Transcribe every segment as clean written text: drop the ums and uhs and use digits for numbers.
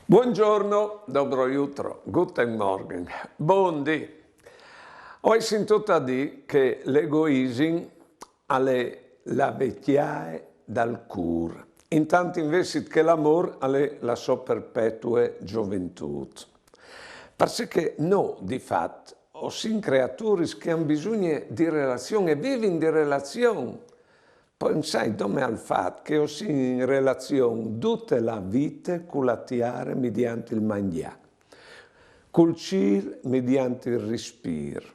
Buongiorno, dobro jutro, guten Morgen, buondì. Ho sentito dire che l'egoismo è la vecchiaia dal cur, intanto invece che l'amore è la sua perpetua gioventù. Perché no, di fatto, sono creature che hanno bisogno di relazione e vivono di relazione. Pensai come al fatto che ho in relazione tutta la vita con la tiara mediante il mangiare, col cibo mediante il respiro.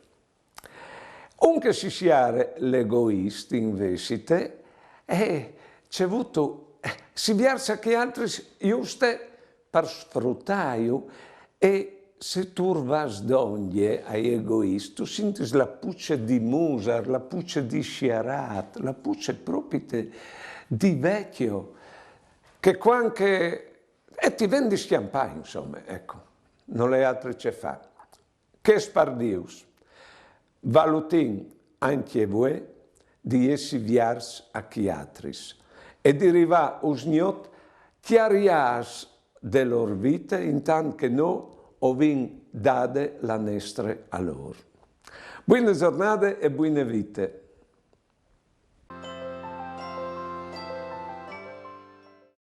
Anche se si è l'egoista invece, c'è avuto, si versa che altri giuste per sfruttare e se tu vas d'ogni ai egoisti, tu senti la puccia di musar, la puccia di sciarat, la puccia proprio di vecchio, che quanche e ti vendi schiampare, insomma, ecco, non le altre ce fa. Che spardius, valutin anche voi di essi viars a chiatris e di arrivare usgnot chiarias dell'or vita intanto che no ovin dade la nestre a loro. Buone giornate e buone vite.